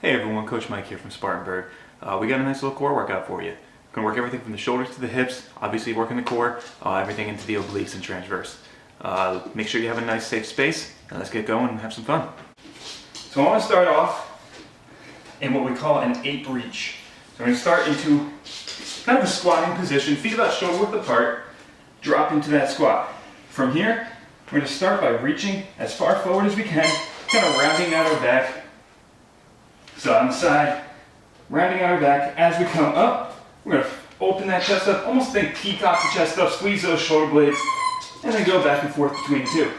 Hey everyone, Coach Mike here from Spartanburg. We got a nice little core workout for you. We're going to work everything from the shoulders to the hips, obviously working the core, everything into the obliques and transverse. Make sure you have a nice safe space, and let's get going and have some fun. So I want to start off in what we call an ape reach. So I'm going to start into kind of a squatting position, feet about shoulder width apart, drop into that squat. From here, we're going to start by reaching as far forward as we can, kind of rounding out our back. So on the side, rounding out our back. As we come up, we're going to open that chest up, almost think peacock the chest up, squeeze those shoulder blades, and then go back and forth between the two.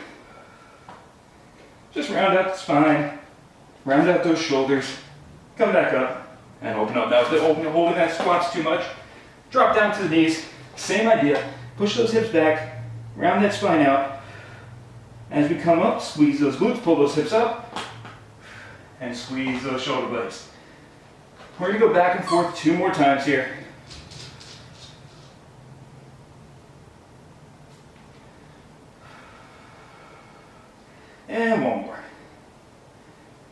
Just round out the spine, round out those shoulders, come back up, and open up. Now if holding that squat's too much, drop down to the knees. Same idea, push those hips back, round that spine out. As we come up, squeeze those glutes, pull those hips up, and squeeze those shoulder blades. We're going to go back and forth 2 more times here. And 1 more.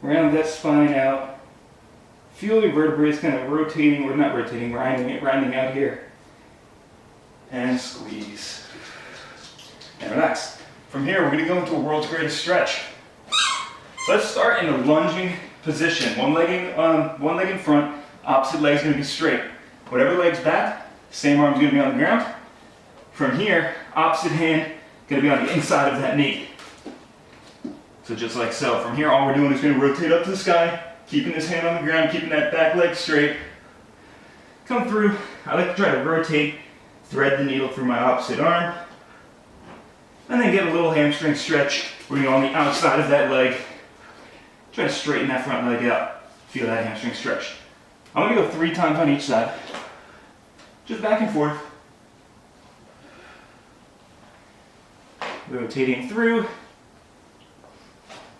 Round that spine out. Feel your vertebrae kind of rotating, or not rotating, rounding out here. And squeeze. And relax. From here, we're going to go into a world's greatest stretch. So let's start in a lunging position. One leg in front, opposite leg's going to be straight. Whatever leg's back, same arm's going to be on the ground. From here, opposite hand going to be on the inside of that knee. So just like so. From here, all we're doing is going to rotate up to the sky, keeping this hand on the ground, keeping that back leg straight. Come through. I like to try to rotate, thread the needle through my opposite arm, and then get a little hamstring stretch. We're going to go on the outside of that leg. Try to straighten that front leg out. Feel that hamstring stretch. I'm going to go 3 times on each side. Just back and forth. Rotating through.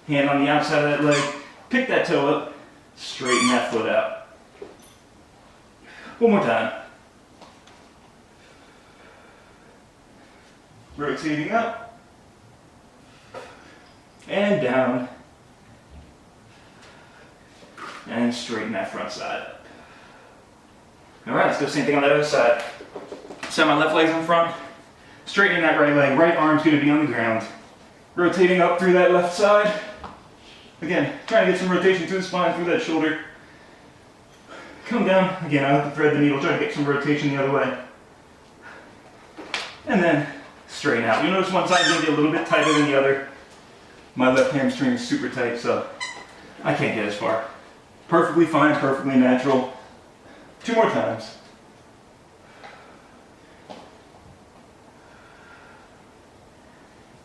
Hand on the outside of that leg. Pick that toe up. Straighten that foot out. 1 more time. Rotating up. And down. And straighten that front side up. Alright, let's do the same thing on the other side. So my left leg's in front, straightening that right leg, right arm's going to be on the ground. Rotating up through that left side. Again, trying to get some rotation through the spine, through that shoulder. Come down, again I like to thread the needle, try to get some rotation the other way. And then straighten out. You'll notice one side is going to be a little bit tighter than the other. My left hamstring is super tight, so I can't get as far. Perfectly fine, perfectly natural. 2 more times.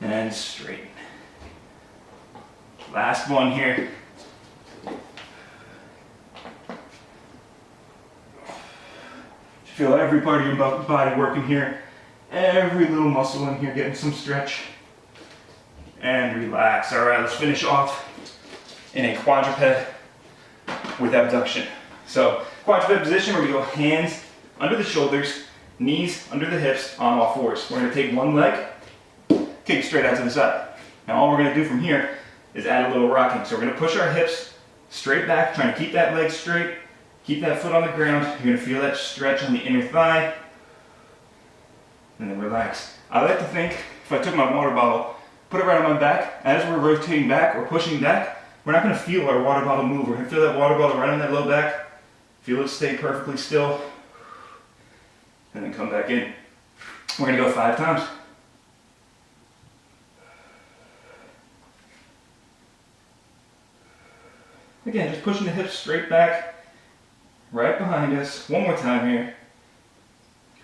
And straighten. Last one here. Feel every part of your body working here. Every little muscle in here getting some stretch. And relax. Alright, let's finish off in a quadruped with abduction. So, quadruped position where we go hands under the shoulders, knees under the hips on all fours. We're going to take one leg, kick straight out to the side. Now all we're going to do from here is add a little rocking. So we're going to push our hips straight back, trying to keep that leg straight, keep that foot on the ground. You're going to feel that stretch on the inner thigh, and then relax. I like to think, if I took my water bottle, put it right on my back, as we're rotating back or pushing back, we're not going to feel our water bottle move. We're going to feel that water bottle right on that low back. Feel it stay perfectly still. And then come back in. We're going to go 5 times. Again, just pushing the hips straight back, right behind us. 1 more time here.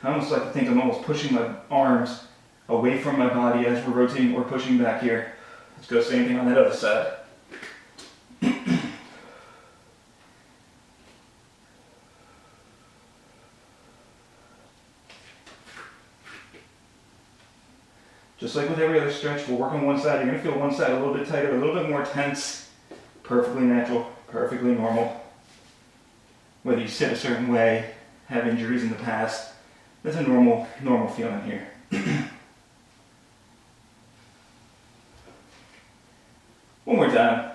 I almost like to think I'm almost pushing my arms away from my body as we're rotating or pushing back here. Let's go same thing on that other side. Just like with every other stretch, we'll work on one side. You're going to feel one side a little bit tighter, a little bit more tense. Perfectly natural, perfectly normal. Whether you sit a certain way, have injuries in the past, that's a normal feeling here. 1 more time.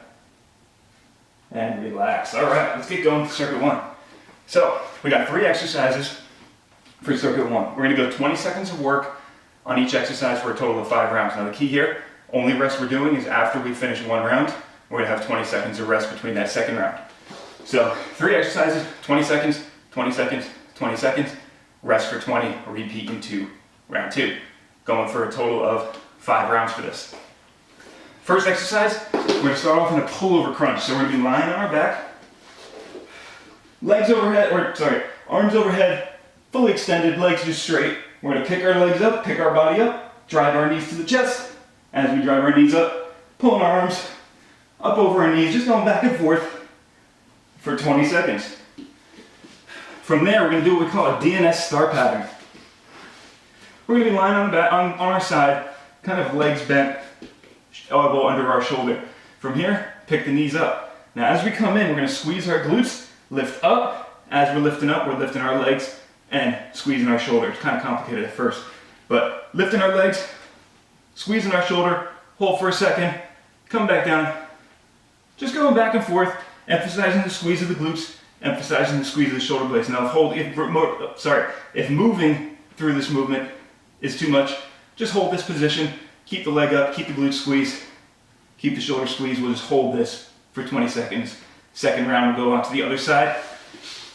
and relax. All right, let's get going with circuit one. So we got 3 exercises for circuit one. We're gonna go 20 seconds of work on each exercise for a total of 5 rounds. Now the key here, only rest we're doing is after we finish 1 round, we're gonna have 20 seconds of rest between that second round. So 3 exercises, 20 seconds, 20 seconds, 20 seconds, rest for 20, repeat into round 2. Going for a total of 5 rounds for this. First exercise, we're gonna start off in a pullover crunch. So we're gonna be lying on our back, legs overhead, arms overhead, fully extended, legs just straight. We're gonna pick our legs up, pick our body up, drive our knees to the chest. As we drive our knees up, pulling our arms up over our knees, just going back and forth for 20 seconds. From there, we're gonna do what we call a DNS star pattern. We're gonna be lying on, the back, on our side, kind of legs bent, elbow under our shoulder. From here, pick the knees up. Now as we come in, we're gonna squeeze our glutes, lift up. As we're lifting up, we're lifting our legs and squeezing our shoulder. It's kind of complicated at first, but lifting our legs, squeezing our shoulder, hold for a second, come back down. Just going back and forth, emphasizing the squeeze of the glutes, emphasizing the squeeze of the shoulder blades. Now if moving through this movement is too much, just hold this position, keep the leg up, keep the glutes squeezed, keep the shoulder squeezed. We'll just hold this for 20 seconds. Second round, we'll go on to the other side.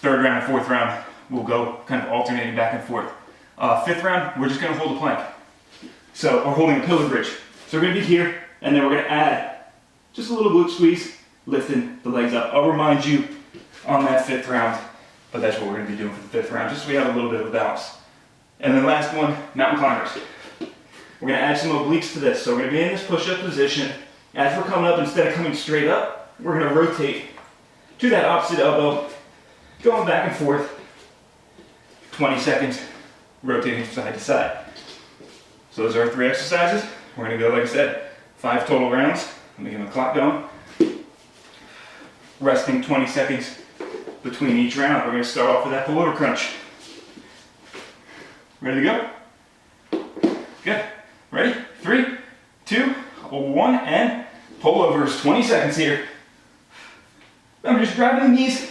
Third round and 4th round, we'll go kind of alternating back and forth. 5th round, we're just gonna hold a plank. So, or holding a pillar bridge. So we're gonna be here, and then we're gonna add just a little glute squeeze, lifting the legs up. I'll remind you on that 5th round, but that's what we're gonna be doing for the 5th round, just so we have a little bit of a balance. And then last one, mountain climbers. We're gonna add some obliques to this. So we're gonna be in this push-up position. As we're coming up, instead of coming straight up, we're gonna rotate to that opposite elbow, going back and forth, 20 seconds, rotating side to side. So those are our 3 exercises. We're gonna go, like I said, 5 total rounds. Let me get my clock going. Resting 20 seconds between each round. We're gonna start off with that pullover crunch. Ready to go? Good. Ready? 3, 2, 1, and pullovers. 20 seconds here. Remember, just driving the knees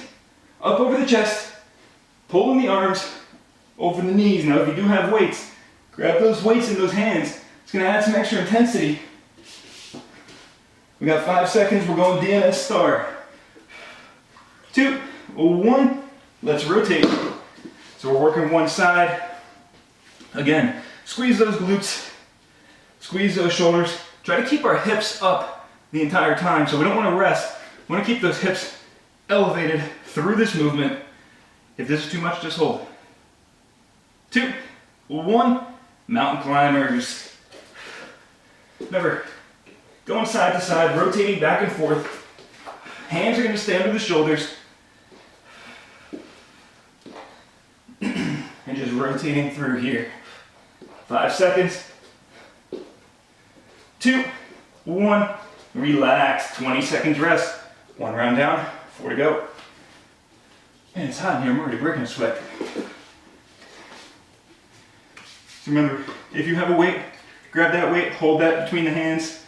up over the chest, pulling the arms over the knees. Now, if you do have weights, grab those weights in those hands. It's going to add some extra intensity. We got 5 seconds. We're going DNS star. 2, 1. Let's rotate. So we're working one side. Again, squeeze those glutes, squeeze those shoulders. Try to keep our hips up the entire time, so we don't want to rest. We want to keep those hips elevated through this movement. If this is too much, just hold. 2, 1, mountain climbers. Remember, going side to side, rotating back and forth. Hands are going to stay under the shoulders. And just rotating through here. 5 seconds. 2, 1, relax. 20 seconds rest. 1 round down, 4 to go. And it's hot in here, I'm already breaking a sweat. So remember, if you have a weight, grab that weight, hold that between the hands.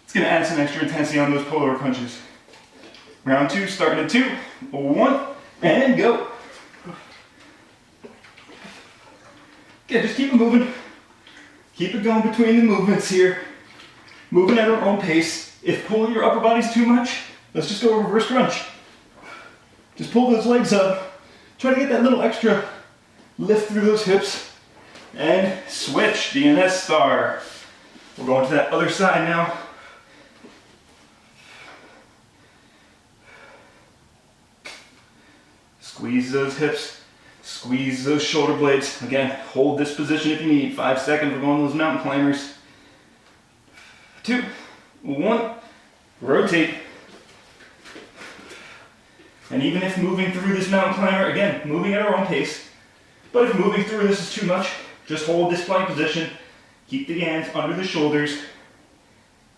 It's gonna add some extra intensity on those pullover crunches. Round 2, starting at 2, 1, and go. Okay, just keep it moving. Keep it going between the movements here. Moving at our own pace. If pulling your upper body's too much, let's just go reverse crunch. Just pull those legs up. Try to get that little extra lift through those hips. And switch, DNS star. We're going to that other side now. Squeeze those hips. Squeeze those shoulder blades. Again, hold this position if you need. 5 seconds, we're going those mountain climbers. 2, 1, rotate. And even if moving through this mountain climber, again, moving at our own pace, but if moving through this is too much, just hold this plank position, keep the hands under the shoulders,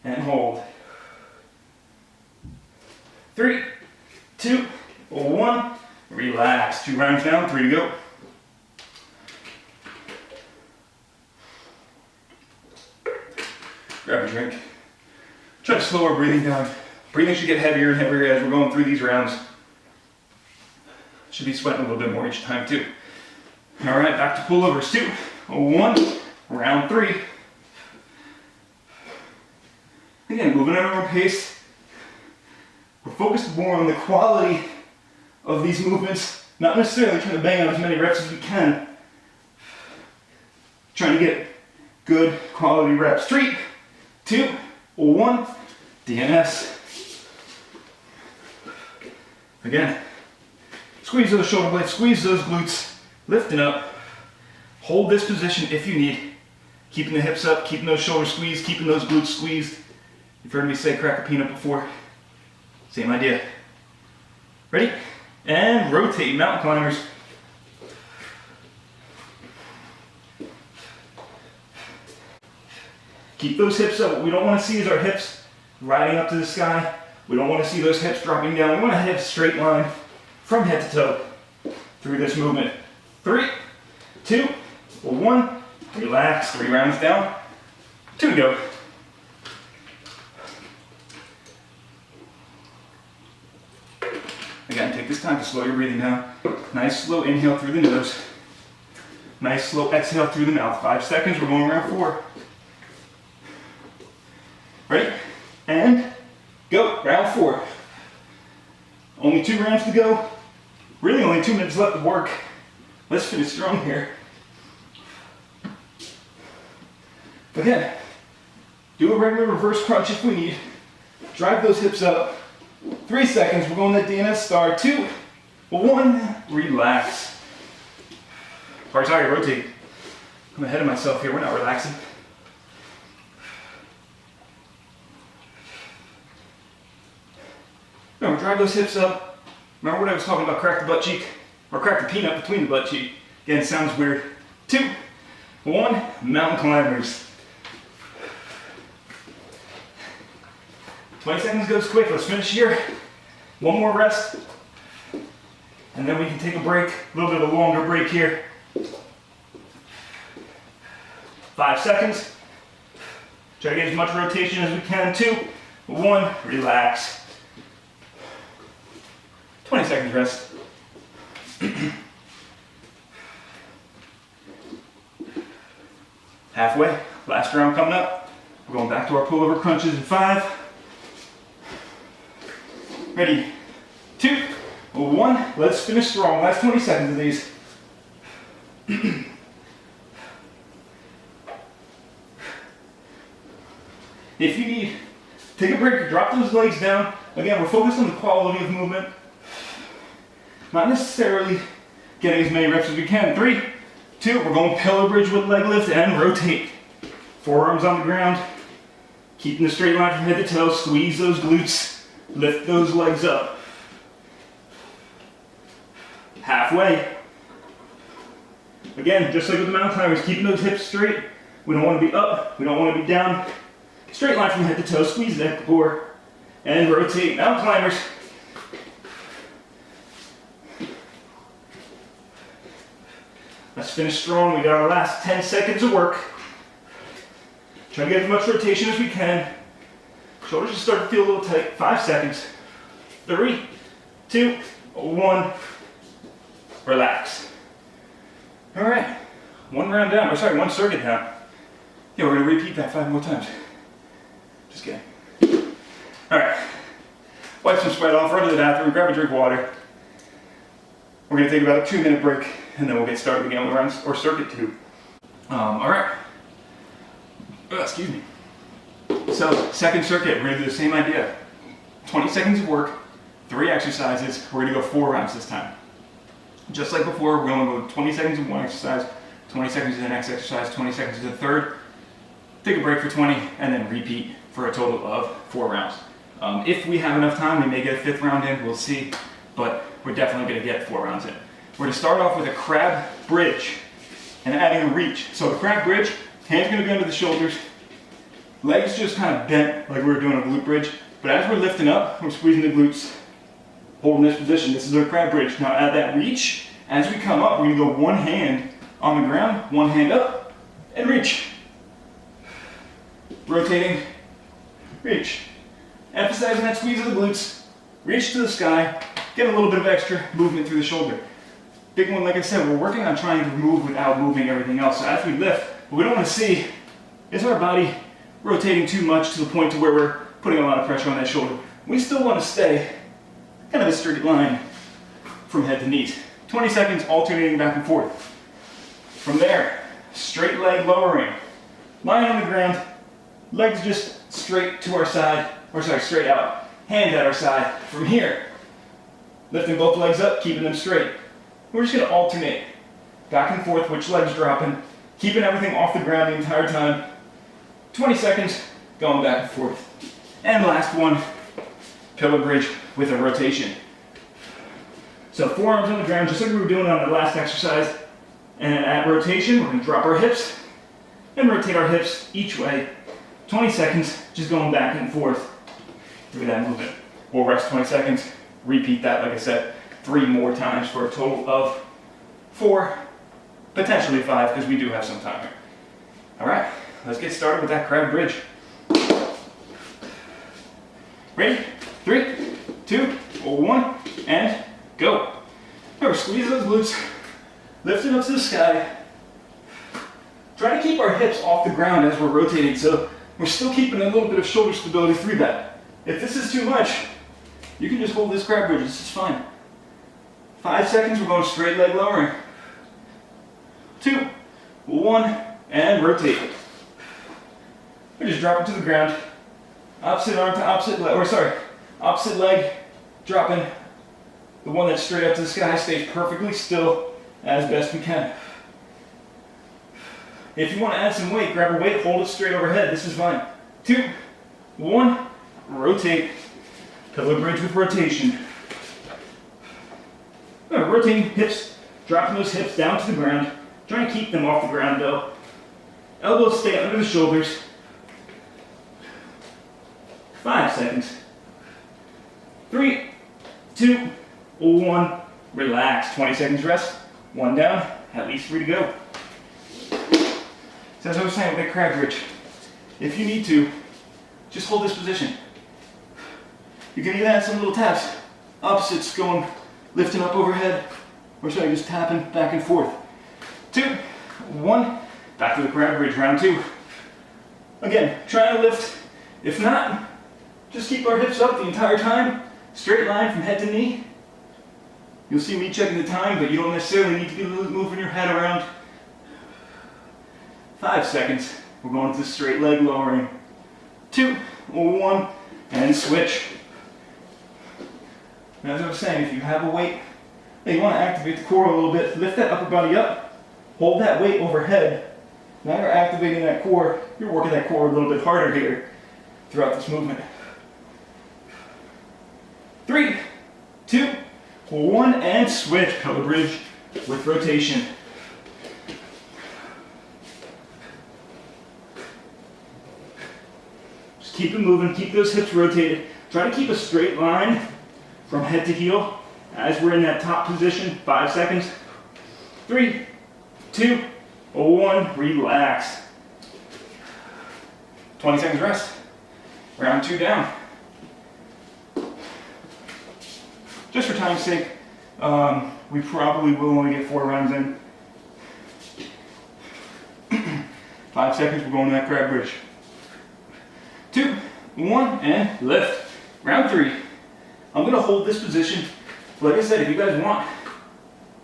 and hold. 3, 2, 1, relax. 2 rounds down, 3 to go. Grab a drink. Try to slow our breathing down. Breathing should get heavier and heavier as we're going through these rounds. Should be sweating a little bit more each time too. All right, back to pullovers. 2, 1, round 3. Again, moving at our own pace. We're focused more on the quality of these movements, not necessarily trying to bang out as many reps as we can. Trying to get good quality reps. 3, 2, 1, DNS. Again, squeeze those shoulder blades, squeeze those glutes, lifting up. Hold this position if you need. Keeping the hips up, keeping those shoulders squeezed, keeping those glutes squeezed. You've heard me say crack a peanut before. Same idea. Ready? And rotate, mountain climbers. Keep those hips up. What we don't want to see is our hips riding up to the sky. We don't want to see those hips dropping down. We want to have a straight line from head to toe through this movement. 3, 2, 1. Relax. 3 rounds down. 2 to go. Again, take this time to slow your breathing down. Nice slow inhale through the nose. Nice slow exhale through the mouth. 5 seconds. We're going around 4. Ready? And go. Round 4. Only 2 rounds to go. Really only 2 minutes left to work. Let's finish strong here. Again, do a regular reverse crunch if we need. Drive those hips up. 3 seconds. We're going to DNS star. 2, 1. Relax. Or sorry, rotate. I'm ahead of myself here. We're not relaxing. Remember, drive those hips up. Remember what I was talking about, crack the butt cheek? Or crack the peanut between the butt cheek. Again, sounds weird. 2, 1, mountain climbers. 20 seconds goes quick. Let's finish here. 1 more rest. And then we can take a break. A little bit of a longer break here. 5 seconds. Try to get as much rotation as we can. 2, 1, relax. 20 seconds rest. Halfway, last round coming up. We're going back to our pullover crunches in 5. Ready, 2, 1. Let's finish strong. Last 20 seconds of these. If you need, take a break or drop those legs down. Again, we're focused on the quality of movement. Not necessarily getting as many reps as we can. 3, 2, we're going pillow bridge with leg lift and rotate. Forearms on the ground. Keeping the straight line from head to toe. Squeeze those glutes. Lift those legs up. Halfway. Again, just like with the mountain climbers, keeping those hips straight. We don't want to be up. We don't want to be down. Straight line from head to toe. Squeeze neck core. And rotate. Mountain climbers. Let's finish strong. We got our last 10 seconds of work. Try to get as much rotation as we can. Shoulders should start to feel a little tight. 5 seconds. 3, 2, 1. Relax. All right. 1 round down. Or sorry, 1 circuit down. Yeah, we're going to repeat that 5 more times. Just kidding. All right. Wipe some sweat off, run to the bathroom, grab a drink of water. We're going to take about a 2-minute break, and then we'll get started again. We're on circuit 2. All right. Excuse me. So, second circuit, we're going to do the same idea. 20 seconds of work, 3 exercises. We're going to go 4 rounds this time. Just like before, we're going to go 20 seconds of one exercise, 20 seconds of the next exercise, 20 seconds of the third. Take a break for 20, and then repeat for a total of 4 rounds. If we have enough time, we may get a 5th round in, we'll see. But we're definitely going to get 4 rounds in. We're going to start off with a crab bridge and adding a reach. So the crab bridge, hands going to be under the shoulders, legs just kind of bent like we were doing a glute bridge. But as we're lifting up, we're squeezing the glutes, holding this position. This is our crab bridge. Now add that reach. As we come up, we're going to go 1 hand on the ground, 1 hand up, and reach. Rotating, reach. Emphasizing that squeeze of the glutes. Reach to the sky. Get a little bit of extra movement through the shoulder. Big one, like I said, we're working on trying to move without moving everything else. So as we lift, what we don't want to see is our body rotating too much to the point to where we're putting a lot of pressure on that shoulder. We still want to stay kind of a straight line from head to knees. 20 seconds alternating back and forth. From there, straight leg lowering. Lying on the ground, legs just straight to our side, or sorry, straight out. Hands at our side. From here, lifting both legs up, keeping them straight. We're just going to alternate back and forth, which leg's dropping, keeping everything off the ground the entire time. 20 seconds, going back and forth. And last one, pillow bridge with a rotation. So forearms on the ground, just like we were doing on the last exercise. And at rotation, we're going to drop our hips and rotate our hips each way. 20 seconds, just going back and forth through that movement. We'll rest 20 seconds, repeat that, like I said, 3 more times for a total of 4, potentially 5, because we do have some time here. All right, let's get started with that crab bridge. Ready? 3, 2, 1, and go. Remember, squeeze those glutes, lift it up to the sky. Try to keep our hips off the ground as we're rotating, so we're still keeping a little bit of shoulder stability through that. If this is too much, you can just hold this crab bridge, this is fine. 5 seconds, we're going straight leg lowering. 2, 1, and rotate. We just drop it to the ground. Opposite arm to opposite leg, or sorry, opposite leg, dropping. The one that's straight up to the sky stays perfectly still as best we can. If you want to add some weight, grab a weight, hold it straight overhead. This is fine. 2, 1, rotate. Pillow bridge with rotation. Rotating hips, dropping those hips down to the ground. Trying to keep them off the ground though. Elbows stay under the shoulders. 5 seconds. 3, 2, 1, relax. 20 seconds rest. 1 down, at least 3 to go. So as I was saying with that crab bridge, if you need to, just hold this position. You can even add some little taps. Opposites going, lifting up overhead, or sorry, just tapping back and forth. 2, 1, back to the crab bridge, round 2. Again, try to lift. If not, just keep our hips up the entire time, straight line from head to knee. You'll see me checking the time, but you don't necessarily need to be moving your head around. 5 seconds, we're going to straight leg lowering. 2, 1, and switch. And as I was saying, if you have a weight that you want to activate the core a little bit, lift that upper body up, hold that weight overhead. Now you're activating that core, you're working that core a little bit harder here throughout this movement. 3, 2, 1, and switch. Pillow bridge with rotation. Just keep it moving, keep those hips rotated. Try to keep a straight line from head to heel as we're in that top position. 5 seconds. 3, 2, 1, relax. 20 seconds rest. Round 2 down. Just for time's sake, we probably will only get 4 rounds in. 5 seconds, we're going to that crab bridge. 2, 1, and lift. Round 3. I'm going to hold this position. Like I said, if you guys want,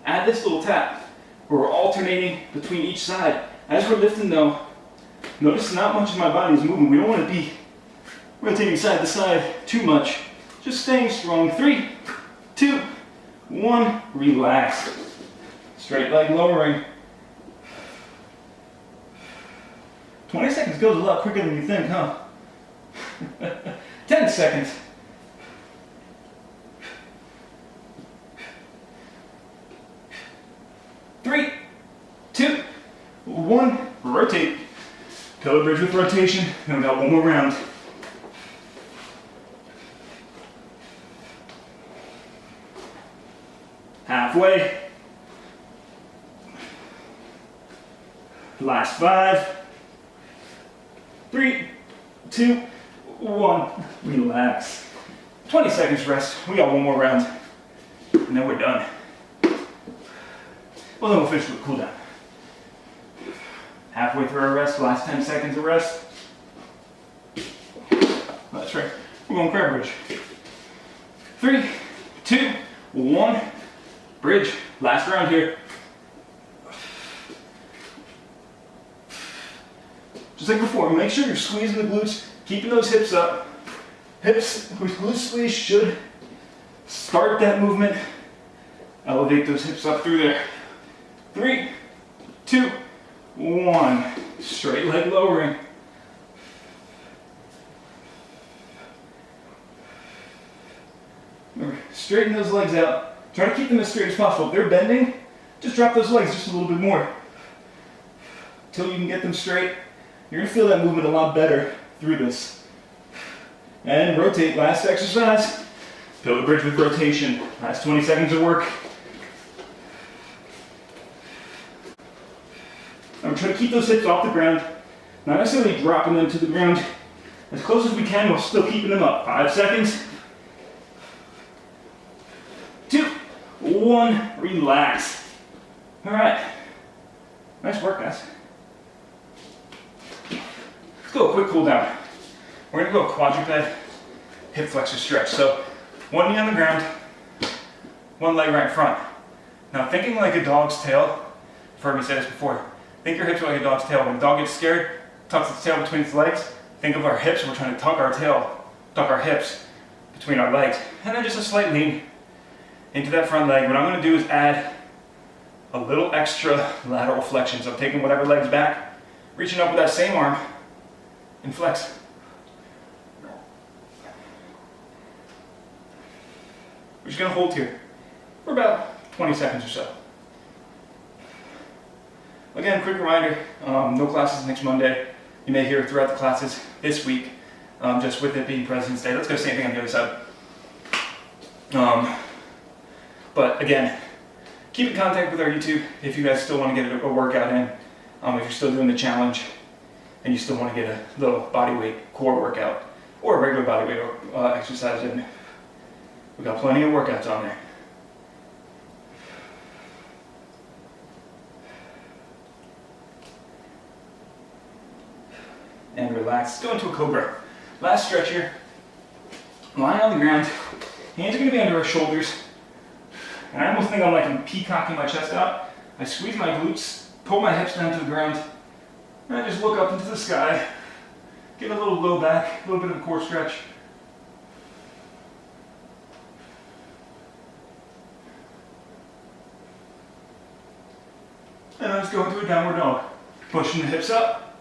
add this little tap where we're alternating between each side. As we're lifting though, notice not much of my body is moving. We don't want to be rotating side to side too much. Just staying strong. 3, 2, 1, relax. Straight leg lowering. 20 seconds goes a lot quicker than you think, huh? 10 seconds. 3, 2, 1, rotate. Pillow bridge with rotation, and we got 1 more round. Halfway. Last 5. 3, 2, 1, relax. 20 seconds rest. We got one more round, and then we're done. Well, then we'll finish with a cool down. Halfway through our rest, last 10 seconds of rest. That's right. We're going crab bridge. 3, 2, 1. Bridge. Last round here. Just like before, make sure you're squeezing the glutes, keeping those hips up. Hips with glute squeeze should start that movement. Elevate those hips up through there. 3, 2, 1. Straight leg lowering. Remember, straighten those legs out. Try to keep them as straight as possible. If they're bending, just drop those legs just a little bit more. Until you can get them straight. You're going to feel that movement a lot better through this. And rotate, last exercise. Pillar bridge with rotation. Last 20 seconds of work. I'm trying to keep those hips off the ground. Not necessarily dropping them to the ground. As close as we can while still keeping them up. 5 seconds. 2, 1, relax. All right. Nice work, guys. Let's go a quick cool down. We're gonna go quadruped hip flexor stretch. So one knee on the ground, one leg right in front. Now thinking like a dog's tail, you've heard me say this before, think your hips are like a dog's tail. When a dog gets scared, tucks its tail between its legs, think of our hips, we're trying to tuck our hips between our legs. And then just a slight lean into that front leg. What I'm gonna do is add a little extra lateral flexion. So I'm taking whatever leg's back, reaching up with that same arm, and flex. We're just gonna hold here for about 20 seconds or so. Again, quick reminder, no classes next Monday. You may hear throughout the classes this week, just with it being President's Day. Let's go same thing on the other side. But again, keep in contact with our YouTube if you guys still want to get a workout in. If you're still doing the challenge and you still want to get a little body weight core workout or a regular body weight exercise in, we got plenty of workouts on there. And relax. Go into a cobra. Last stretch here. Lying on the ground. Hands are going to be under our shoulders. And I almost think I'm peacocking my chest out. I squeeze my glutes, pull my hips down to the ground, and I just look up into the sky. Get a little low back, a little bit of a core stretch. And then let's go into a downward dog. Pushing the hips up.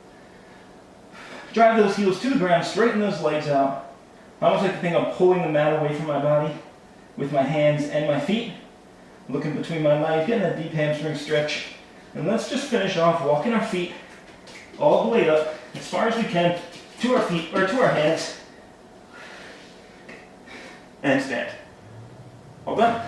Drive those heels to the ground, straighten those legs out. I almost like to think I'm pulling the mat away from my body with my hands and my feet. Looking between my legs, getting that deep hamstring stretch. And let's just finish off walking our feet all the way up as far as we can to our feet or to our hands. And stand. All done.